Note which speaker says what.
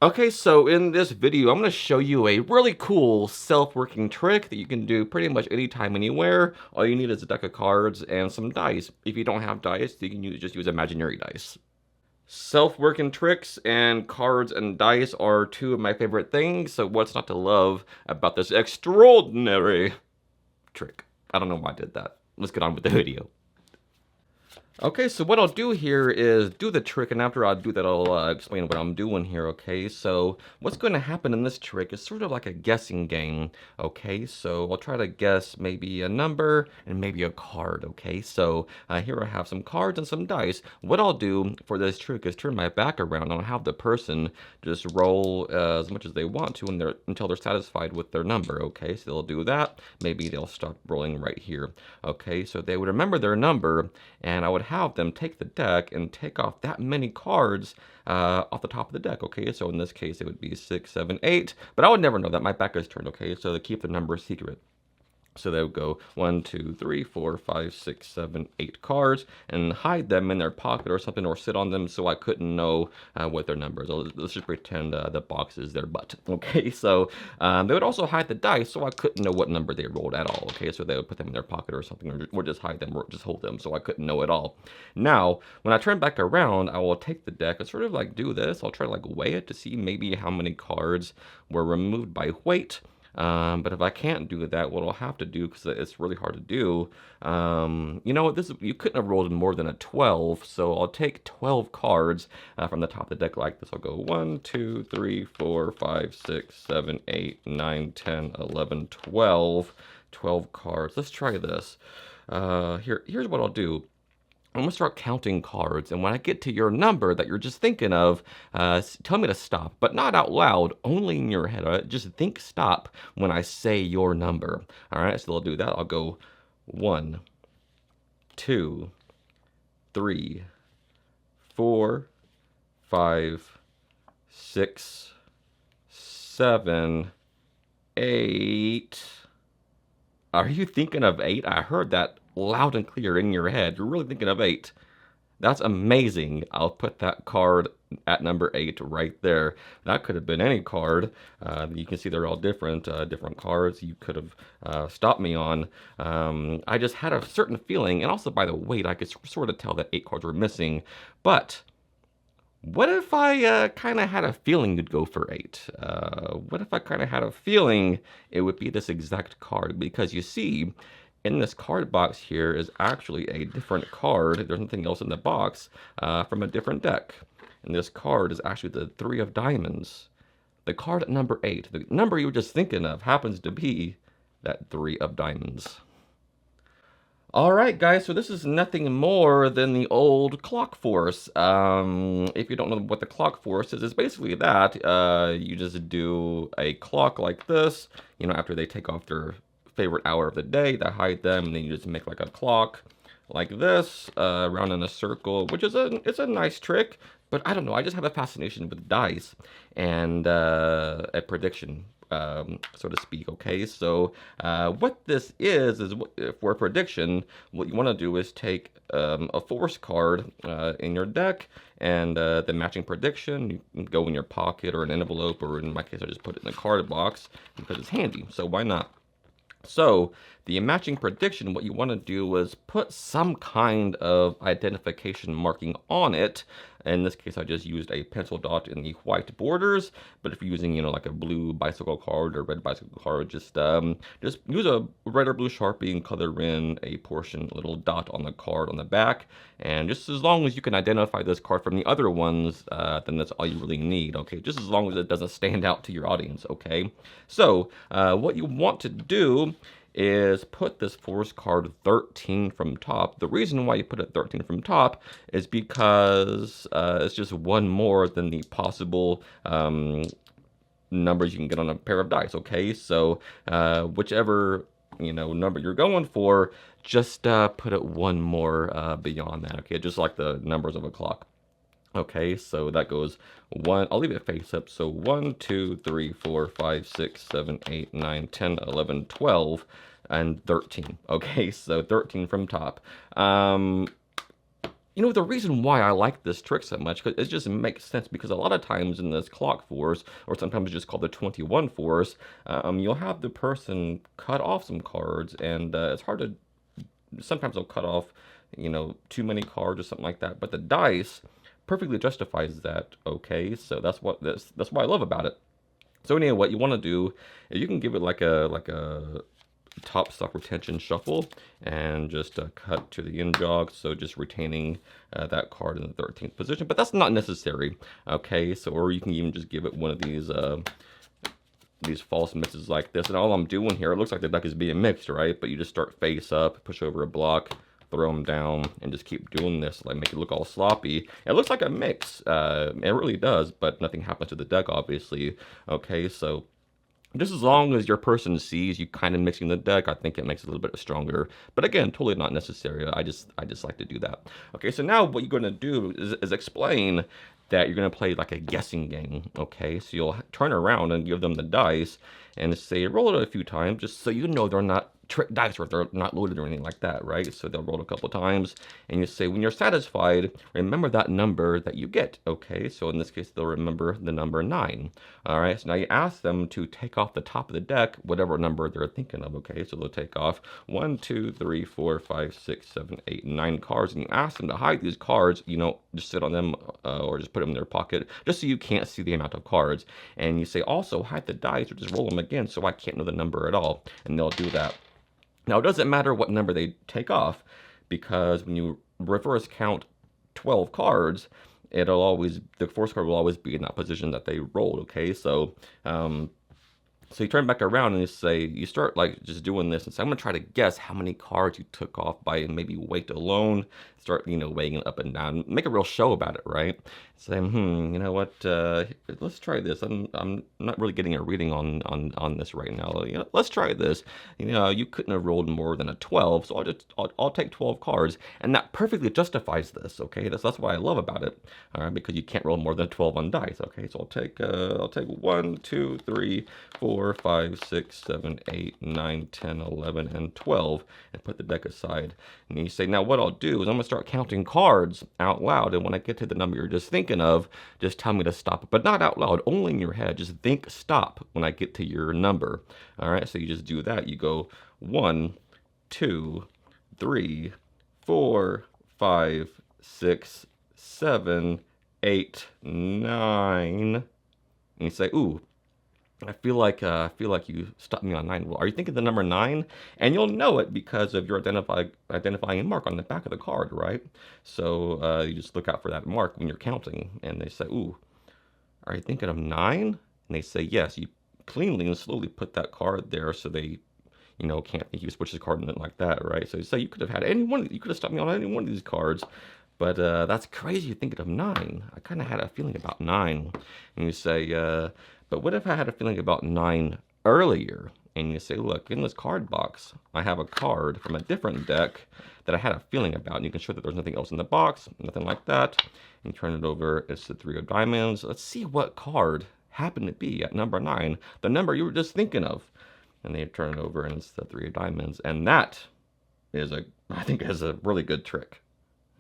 Speaker 1: Okay, so in this video, I'm going to show you a really cool self-working trick that you can do pretty much anytime, anywhere. All you need is a deck of cards and some dice. If you don't have dice, you can just use imaginary dice. Self-working tricks and cards and dice are two of my favorite things, so what's not to love about this extraordinary trick? I don't know why I did that. Let's get on with the video. Okay, so what I'll do here is do the trick, and after I do that, I'll explain what I'm doing here, okay? So what's going to happen in this trick is sort of like a guessing game, okay? So I'll try to guess maybe a number and maybe a card, okay? So here I have some cards and some dice. What I'll do for this trick is turn my back around, and I'll have the person just roll as much as they want to until they're satisfied with their number, okay? So they'll do that. Maybe they'll stop rolling right here, okay? So they would remember their number, and I would have them take the deck and take off that many cards off the top of the deck, okay? So in this case, it would be 6, 7, 8, but I would never know that. My back is turned, okay? So they keep the number secret. So they would go 1, 2, 3, 4, 5, 6, 7, 8 cards and hide them in their pocket or something, or sit on them so I couldn't know what their number is. Let's just pretend the box is their butt. Okay, so they would also hide the dice so I couldn't know what number they rolled at all. Okay, so they would put them in their pocket or something, or just hide them, or just hold them so I couldn't know at all. Now, when I turn back around, I will take the deck and sort of like do this. I'll try to like weigh it to see maybe how many cards were removed by weight. But if I can't do that, what I'll have to do, because it's really hard to do, you know what, you couldn't have rolled more than a 12, so I'll take 12 cards from the top of the deck like this. I'll go 1, 2, 3, 4, 5, 6, 7, 8, 9, 10, 11, 12. 12 cards. Let's try this. Here's what I'll do. I'm going to start counting cards, and when I get to your number that you're just thinking of, tell me to stop, but not out loud, only in your head. All right? Just think stop when I say your number. All right, so I'll do that. I'll go 1, 2, 3, 4, 5, 6, 7, 8. Are you thinking of 8? I heard that loud and clear in your head. You're really thinking of 8. That's amazing. I'll put that card at number 8 right there. That could have been any card. You can see they're all different cards you could have stopped me on. I just had a certain feeling, and also by the weight, I could sort of tell that 8 cards were missing. But what if I kind of had a feeling you'd go for 8? What if I kind of had a feeling it would be this exact card? Because you see, in this card box here is actually a different card. There's nothing else in the box from a different deck. And this card is actually the 3 of diamonds. The card at number 8, the number you were just thinking of, happens to be that 3 of diamonds. Alright guys, so this is nothing more than the old clock force. If you don't know what the clock force is, it's basically that. You just do a clock like this, you know, after they take off their favorite hour of the day, they hide them, and then you just make like a clock like this, around in a circle, which is it's a nice trick, but I don't know, I just have a fascination with dice and a prediction, so to speak, okay? So what this is for a prediction, what you want to do is take a force card in your deck, and the matching prediction, you can go in your pocket or an envelope, or in my case, I just put it in the card box because it's handy, so why not? So, the matching prediction, what you want to do is put some kind of identification marking on it. In this case, I just used a pencil dot in the white borders, but if you're using, you know, like a blue bicycle card or red bicycle card, just use a red or blue Sharpie and color in a portion, a little dot on the card on the back, and just as long as you can identify this card from the other ones, then that's all you really need, okay? Just as long as it doesn't stand out to your audience, okay? So, what you want to do is put this force card 13 from top. The reason why you put it 13 from top is because it's just one more than the possible numbers you can get on a pair of dice, okay? So whichever, you know, number you're going for, just put it one more beyond that, okay? Just like the numbers of a clock. Okay, so that goes 1, I'll leave it face up, so 1, 2, 3, 4, 5, 6, 7, 8, 9, 10, 11, 12, and 13. Okay, so 13 from top. The reason why I like this trick so much, because it just makes sense, because a lot of times in this clock force, or sometimes it's just called the 21 force, you'll have the person cut off some cards, and it's hard to, sometimes they'll cut off, too many cards or something like that, but the dice perfectly justifies that, okay? So that's what I love about it. So anyway, what you want to do is you can give it like a top stock retention shuffle, and just cut to the end jog, so just retaining that card in the 13th position, but that's not necessary, okay? So, or you can even just give it one of these false mixes like this, and all I'm doing here, it looks like the deck is being mixed, right? But you just start face up, push over a block, throw them down, and just keep doing this, like make it look all sloppy. It looks like a mix, it really does, but nothing happens to the deck, obviously, okay? So just as long as your person sees you kind of mixing the deck, I think it makes it a little bit stronger. But again, totally not necessary. I just like to do that. Okay, so now what you're going to do is explain that you're going to play like a guessing game. Okay, so you'll turn around and give them the dice and say roll it a few times, just so you know they're not trick dice, or they're not loaded or anything like that, right? So they'll roll a couple times, and you say, when you're satisfied, remember that number that you get, okay? So in this case, they'll remember the number 9, all right? So now you ask them to take off the top of the deck, whatever number they're thinking of, okay? So they'll take off 1, 2, 3, 4, 5, 6, 7, 8, 9 cards, and you ask them to hide these cards, just sit on them, or just put them in their pocket, just so you can't see the amount of cards. And you say, also hide the dice, or just roll them again, so I can't know the number at all, and they'll do that. Now, it doesn't matter what number they take off, because when you reverse count 12 cards, the first card will always be in that position that they rolled, okay? So you turn back around and you start like just doing this and say, I'm gonna try to guess how many cards you took off by maybe weight alone. Start, weighing it up and down. Make a real show about it, right? Say, you know what? Let's try this. I'm not really getting a reading on this right now. Let's try this. You couldn't have rolled more than a 12, so I'll take 12 cards, and that perfectly justifies this. Okay, that's what I love about it. All right, because you can't roll more than 12 on dice. Okay, so I'll take 1, 2, 3, 4, 5, 6, 7, 8, 9, 10, 11, and 12, and put the deck aside. And you say, now what I'll do is I'm gonna start counting cards out loud, and when I get to the number you're just thinking of, just tell me to stop, but not out loud, only in your head. Just think stop when I get to your number. All right, so you just do that. You go 1, 2, 3, 4, 5, 6, 7, 8, 9, and you say, ooh, I feel like you stopped me on 9. Well, are you thinking the number 9? And you'll know it because of your identifying mark on the back of the card, right? So you just look out for that mark when you're counting, and they say, "Ooh, are you thinking of 9?" And they say, "Yes." You cleanly and slowly put that card there, so they, can't think you switch the card and like that, right? So you say you could have had you could have stopped me on any one of these cards. But that's crazy, you're thinking of 9. I kind of had a feeling about 9. And you say, but what if I had a feeling about 9 earlier? And you say, look, in this card box, I have a card from a different deck that I had a feeling about. And you can show that there's nothing else in the box, nothing like that. And you turn it over, it's the 3 of diamonds. Let's see what card happened to be at number 9, the number you were just thinking of. And they turn it over, and it's the 3 of diamonds. And that I think is a really good trick.